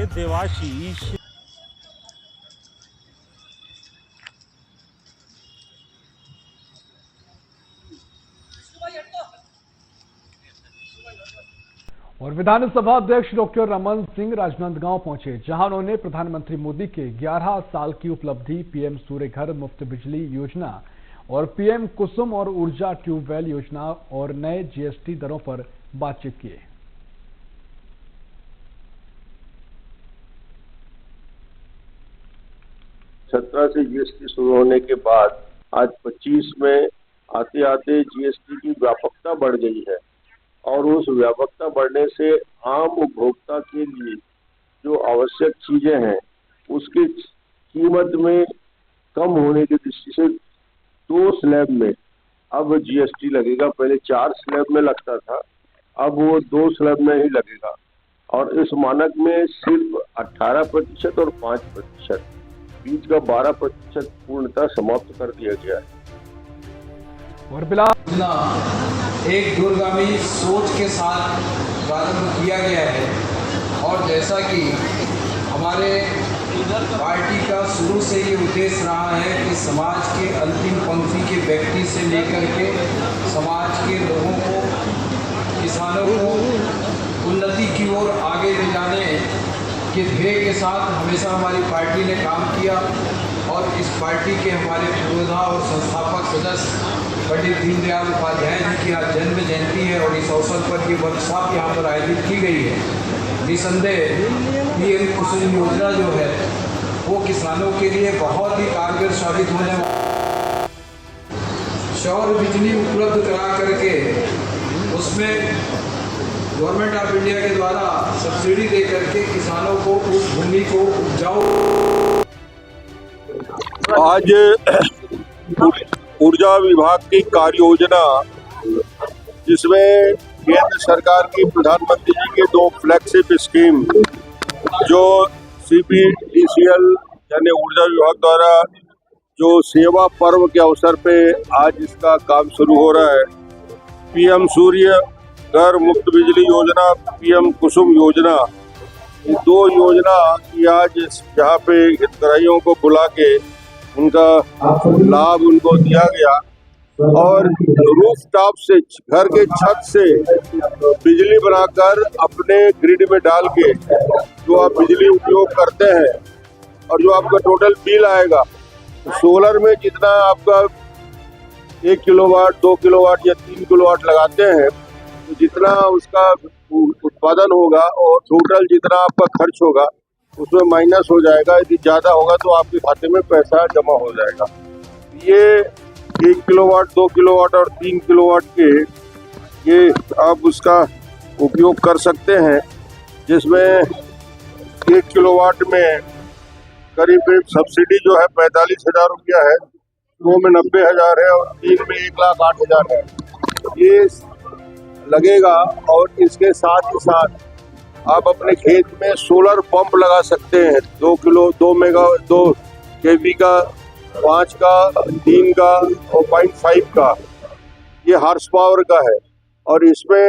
देवाशीष। और विधानसभा अध्यक्ष डॉक्टर रमन सिंह राजनांदगांव पहुंचे, जहां उन्होंने प्रधानमंत्री मोदी के 11 साल की उपलब्धि, पीएम सूर्य घर मुफ्त बिजली योजना और पीएम कुसुम और ऊर्जा ट्यूबवेल योजना और नए जीएसटी दरों पर बातचीत की। 17 से जीएसटी शुरू होने के बाद आज 25 में आते आते जीएसटी की व्यापकता बढ़ गई है और उस व्यापकता बढ़ने से आम उपभोक्ता के लिए जो आवश्यक चीजें हैं उसकी कीमत में कम होने की दृष्टि से 2 स्लैब में अब जीएसटी लगेगा। पहले 4 स्लैब में लगता था, अब वो 2 स्लैब में ही लगेगा और इस मानक में सिर्फ 18% और 5% बीच का 12% पूर्णतः समाप्त कर दिया गया है। और बिला एक दूरगामी सोच के साथ प्रारंभ किया गया है और जैसा कि हमारे पार्टी का शुरू से ये उद्देश्य रहा है कि समाज के अंतिम पंक्ति के व्यक्ति से लेकर के समाज के लोगों को, किसानों को उन्नति की ओर आगे ले जाने के ध्येय के साथ हमेशा हमारी पार्टी ने काम किया और इस पार्टी के हमारे पूर्वधा और संस्थापक सदस्य पंडित दीनदयाल उपाध्याय जी की आज जन्म जयंती है और इस अवसर पर ये वर्कशॉप यहाँ पर आयोजित की गई है। निसंदेह पीएम कुसुम योजना जो है वो किसानों के लिए बहुत ही कारगर साबित होने वाला, सौर बिजली उपलब्ध करा करके उसमें गवर्नमेंट ऑफ इंडिया के द्वारा सब्सिडी दे करके किसानों को उस भूमि को उपजाऊ। आज ऊर्जा विभाग की कार्य योजना, जिसमें केंद्र सरकार की प्रधानमंत्री जी के 2 फ्लैगशिप स्कीम जो CPDCL यानी ऊर्जा विभाग द्वारा जो सेवा पर्व के अवसर पे आज इसका काम शुरू हो रहा है। पीएम सूर्य घर मुफ्त बिजली योजना, पीएम कुसुम योजना, ये 2 योजना की आज यहाँ पे हितग्राहियों को बुला के उनका लाभ उनको दिया गया और रूफटॉप से, घर के छत से बिजली बनाकर अपने ग्रिड में डाल के जो आप बिजली उपयोग करते हैं और जो आपका टोटल बिल आएगा, सोलर में जितना आपका 1 किलोवाट, 2 किलोवाट या 3 किलोवाट लगाते हैं तो जितना उसका उत्पादन होगा और टोटल जितना आपका खर्च होगा उसमें माइनस हो जाएगा। यदि ज़्यादा होगा तो आपके खाते में पैसा जमा हो जाएगा। ये 1 किलोवाट, 2 किलोवाट और 3 किलोवाट के ये आप उसका उपयोग कर सकते हैं, जिसमें 1 किलोवाट में करीब सब्सिडी जो है 45,000 रुपया है, 2 में 90,000 है और 3 में 1,08,000 है। ये लगेगा और इसके साथ ही साथ आप अपने खेत में सोलर पंप लगा सकते हैं। 2 kV का, 5 का, 3 का और 0.5 का, ये हॉर्स पावर का है और इसमें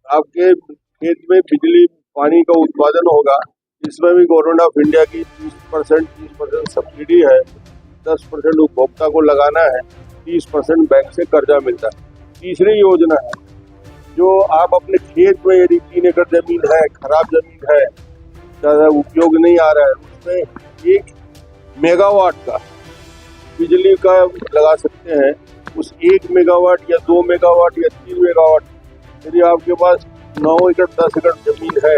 आपके खेत में बिजली पानी का उत्पादन होगा। इसमें भी गवर्नमेंट ऑफ इंडिया की 30% सब्सिडी है, 10% उपभोक्ता को लगाना है, 30% बैंक से कर्जा मिलता है। तीसरी योजना है जो आप अपने खेत में, यदि 3 एकड़ जमीन है, खराब जमीन है, ज़्यादा उपयोग नहीं आ रहा है, उसमें 1 मेगावाट का बिजली का लगा सकते हैं। उस 1 मेगावाट या 2 मेगावाट या 3 मेगावाट, यदि आपके पास 9 एकड़ 10 एकड़ जमीन है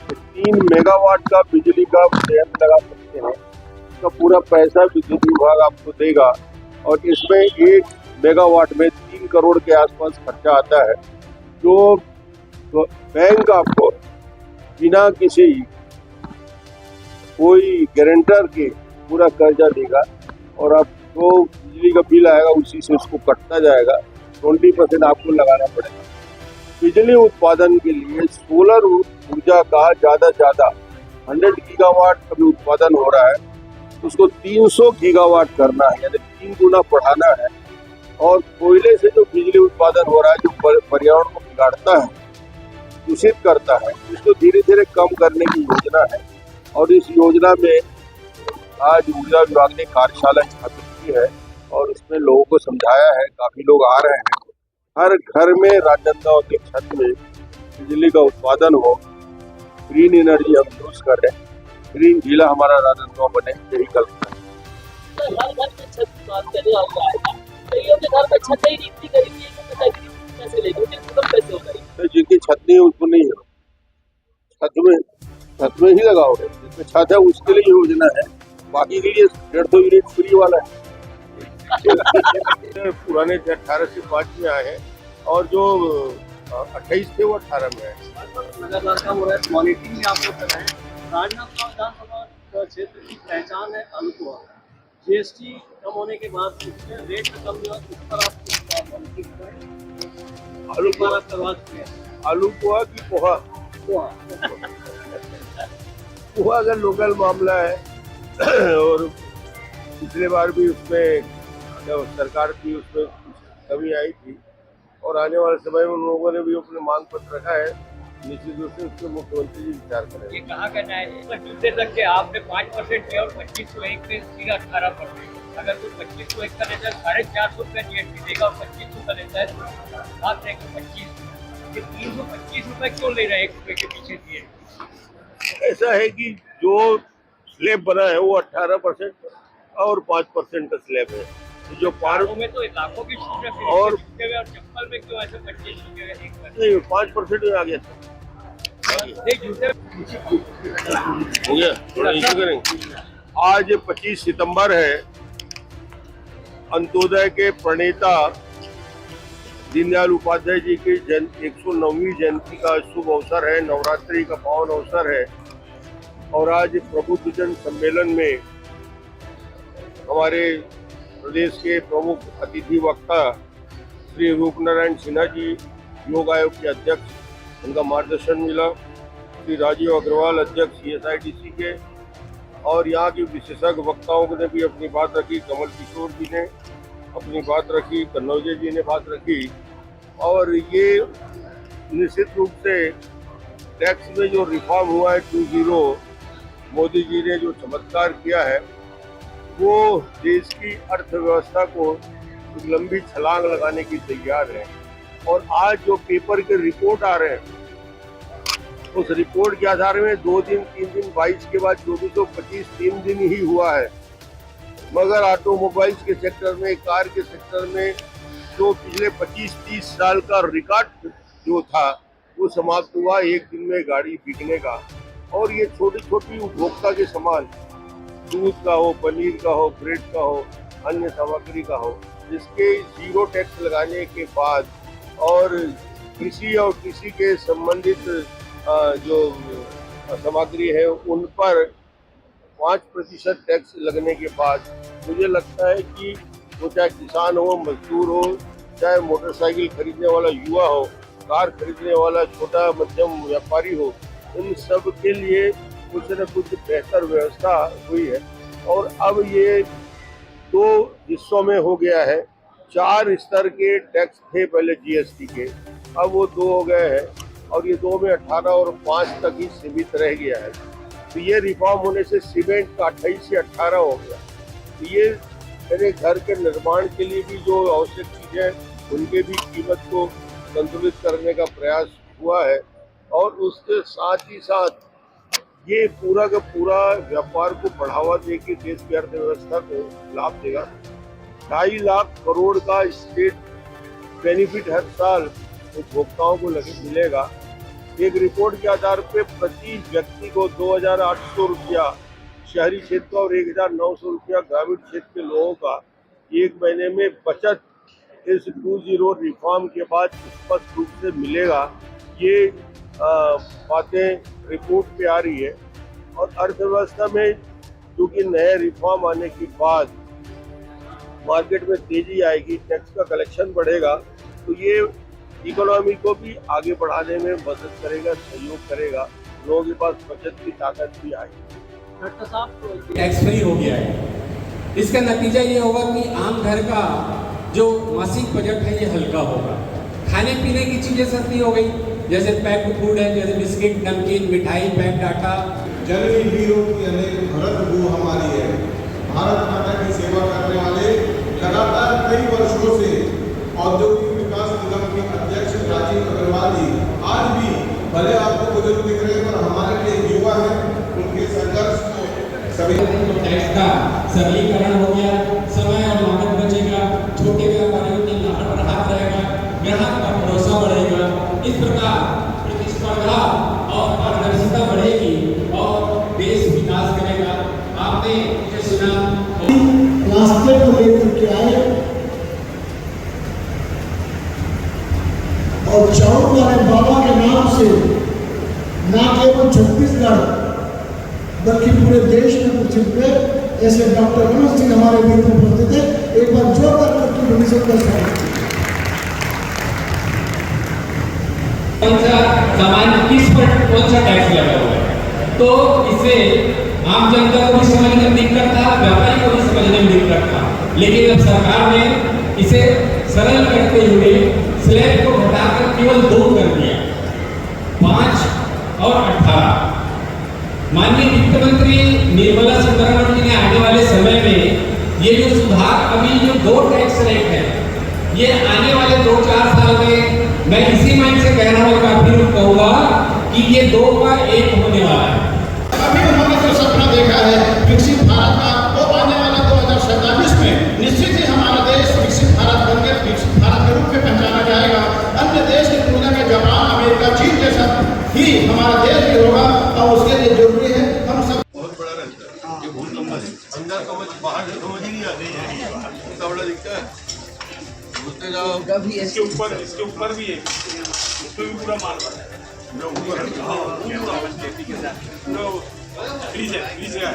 तो 3 मेगावाट का बिजली का संयंत्र लगा सकते हैं। इसका पूरा पैसा विद्युत विभाग आपको देगा और इसमें 1 मेगावाट में 3 करोड़ के आसपास खर्चा आता है, जो बैंक आपको बिना किसी कोई गारंटर के पूरा कर्जा देगा और आप जो बिजली का बिल आएगा उसी से उसको कटता जाएगा। 20% आपको लगाना पड़ेगा। बिजली उत्पादन के लिए सोलर ऊर्जा का ज़्यादा 100 गीगावाट का उत्पादन हो रहा है, उसको 300 गीगावाट करना है, यानी 3 गुना बढ़ाना है। और कोयले से जो बिजली उत्पादन हो रहा है, जो पर्यावरण को बिगाड़ता है, दूषित करता है, इसको धीरे धीरे कम करने की योजना है। और इस योजना में आज ऊर्जा विभाग ने कार्यशाला स्थापित की है और उसमें लोगों को समझाया है। काफी लोग आ रहे हैं। हर घर में राजनांदगांव की छत में बिजली का उत्पादन हो, ग्रीन एनर्जी हम यूज कर रहे हैं। ग्रीन जिला हमारा राजनांदगांव बने, यही कल्पना है। हर घर में छत की बात करें और कईयों के घर में छत ही नहीं थी, गरीबी कैसे लेंगे, कैसे होगा? तो जिनकी छत नहीं है उसको नहीं है, छत में ही लगाओगे। जिसमें छत है उसके लिए योजना है, बाकी के लिए 150 यूनिट फ्री वाला है। पुराने 18 से 5 में आए हैं और जो 28 थे वो 18 में आए। लगातार कम हो रहा है। मॉनिटरिंग में आप लोग कर रहे हैं। राजनांदगांव विधानसभा क्षेत्र की पहचान है आलू। जीएसटी कम होने के बाद रेट कम हुआ, उस पर आप आलू पर आप करवा चुके हैं। आलू पोहा की पोहा पोहा अगर लोकल मामला है और पिछले बार भी उसमें सरकार की उसमें कमी आई थी और आने वाले समय में उन लोगों ने भी अपने मांग पत्र रखा है। निश्चित रूप से उसके मुख्यमंत्री जी विचार करेंगे। ये कहा कहना है जूते तक के आपने 5% किया और 25 को 1 पे सीधा 18%। अगर कोई 25 को 1 का लेता है 450 रुपये जीएसटी देगा और 25 का लेता है तो बात है कि 25 ये 325 रुपये क्यों ले रहे हैं 1 रुपये के पीछे दिए? ऐसा है कि जो स्लैब बना है वो 18% और 5% का स्लैब है। जो पारों में तो लाखों की छूट है और चप्पल में क्यों ऐसे 25 नहीं 5% में आ गया था। हो गया थोड़ा इशू करेंगे। आज 25 सितंबर है। अंत्योदय के प्रणेता दीनदयाल उपाध्याय जी की 109वीं जयंती का शुभ अवसर है। नवरात्रि का पावन अवसर है और आज प्रबुद्ध जन सम्मेलन में हमारे प्रदेश के प्रमुख अतिथि वक्ता श्री रूपनारायण सिन्हा जी, योग आयोग के अध्यक्ष, उनका मार्गदर्शन मिला। श्री राजीव अग्रवाल, अध्यक्ष CSIDC के, और यहाँ के विशेषज्ञ वक्ताओं ने भी अपनी बात रखी। कमल किशोर जी ने अपनी बात रखी, कन्नौजे जी ने बात रखी। और ये निश्चित रूप से टैक्स में जो रिफॉर्म हुआ है 2.0 मोदी जी ने जो चमत्कार किया है वो देश की अर्थव्यवस्था को लंबी छलांग लगाने की तैयार है। और आज जो पेपर के रिपोर्ट आ रहे हैं उस रिपोर्ट के आधार में 2 दिन 3 दिन 22 के बाद 2425 3 दिन ही हुआ है। मगर ऑटोमोबाइल्स के सेक्टर में, कार के सेक्टर में जो पिछले 25-30 साल का रिकॉर्ड जो था वो समाप्त हुआ 1 दिन में गाड़ी बिकने का। और ये छोटी छोटी उपभोक्ता के सामान, दूध का हो, पनीर का हो, ब्रेड का हो, अन्य सामग्री का हो, जिसके 0 टैक्स लगाने के बाद और कृषि और कृषि के संबंधित जो सामग्री है उन पर 5% टैक्स लगने के बाद मुझे लगता है कि वो चाहे किसान हो, मजदूर हो, चाहे मोटरसाइकिल खरीदने वाला युवा हो, कार खरीदने वाला छोटा मध्यम व्यापारी हो, इन सब के लिए कुछ न कुछ बेहतर व्यवस्था हुई है। और अब ये 2 हिस्सों में हो गया है। 4 स्तर के टैक्स थे पहले जीएसटी के, अब वो 2 हो गए हैं और ये 2 में 18 और 5 तक ही सीमित रह गया है। तो ये रिफॉर्म होने से सीमेंट का 28 से 18 हो गया। तो ये मेरे घर के निर्माण के लिए भी जो आवश्यक चीज़ें उनके भी कीमत को संतुलित करने का प्रयास हुआ है। और उसके साथ ही साथ ये पूरा का पूरा व्यापार को बढ़ावा देके देश की अर्थव्यवस्था को लाभ देगा। 2.5 लाख करोड़ का स्टेट बेनिफिट हर साल उपभोक्ताओं को मिलेगा। एक रिपोर्ट के आधार पे प्रति व्यक्ति को 2,800 रुपया शहरी क्षेत्र और 1,900 रुपया ग्रामीण क्षेत्र के लोगों का 1 महीने में बचत इस 2.0 रिफॉर्म के बाद स्पष्ट रूप से मिलेगा। ये बातें रिपोर्ट पे आ रही है। और अर्थव्यवस्था में क्योंकि नए रिफॉर्म आने के बाद मार्केट में तेजी आएगी, टैक्स का कलेक्शन बढ़ेगा, तो ये इकोनॉमी को भी आगे बढ़ाने में मदद करेगा, सहयोग करेगा, लोगों के पास बचत की ताकत भी आएगी। डॉक्टर साहब, टैक्स फ्री हो गया है। इसका नतीजा ये होगा कि आम घर का जो मासिक बजट है ये हल्का होगा। खाने पीने की चीज़ें सस्ती हो गई, जैसे पैक्ड फूड है, जैसे बिस्किट, नमकीन, मिठाई, पैक्ड आटा, जननी वीरों की अनेक भरत गो हमारी है। भारत माता की सेवा करने वाले लगातार कई वर्षों से औद्योगिक विकास निगम के अध्यक्ष राजीव अग्रवाल जी आज भी भले आपको बुजुर्ग दिख रहे हैं पर हमारे लिए युवा हैं। उनके संघर्ष को सभी टैक्स का सरलीकरण हो गया, समय और लागत बचेगा, छोटे व्यापारियों की लागत राहत रहेगा, ग्राहक का भरोसा बढ़ेगा। इस प्रकार प्रतिस्पर्धा और पारदर्शिता बढ़ेगी और देश विकास करेगा। आपने ये सुना रास्ते को लेकर के आए और चाउर वाले बाबा के नाम से न केवल छत्तीसगढ़ बल्कि पूरे देश में पृथ्वी पे ऐसे डॉक्टर रमन सिंह हमारे बीच में उपस्थित थे। एक बार जोरदार करके कौन सा सामान किस पर कौन सा टैक्स लगा हुआ है, तो इससे आम जनता को भी समझने में दिक्कत था, व्यापारी को भी समझने में दिक्कत था। लेकिन अब सरकार ने इसे सरल करते हुए स्लैब को घटाकर केवल 2 कर दिया, 5 और 18। माननीय वित्त मंत्री निर्मला सीतारमण जी ने आने वाले समय में ये जो सुधार, अभी जो 2 टैक्स रेट है, ये आने वाले 2-4 साल में मैं इसी माइंड से कह रहा हूँ, काफी कहूँगा कि ये 2 का 1 होने वाला है। अभी उन्होंने जो सपना देखा है विकसित भारत का, वो आने वाला 2047 में निश्चित ही हमारा देश विकसित भारत बनकर विकसित भारत के रूप में पहचाना जाएगा। अन्य देश की तुलना में जापान, अमेरिका, चीन जैसा ही हमारा देश भी होगा और उसके लिए जरूरी है हम सब। बहुत बड़ा रहता है, ये बहुत लंबा है, अंदर समझ बाहर समझ ही नहीं आती है, इतना बड़ा दिखता है। उससे जाओ इसके ऊपर भी है, उसमें भी पूरा माल बना है। फ्रीज है,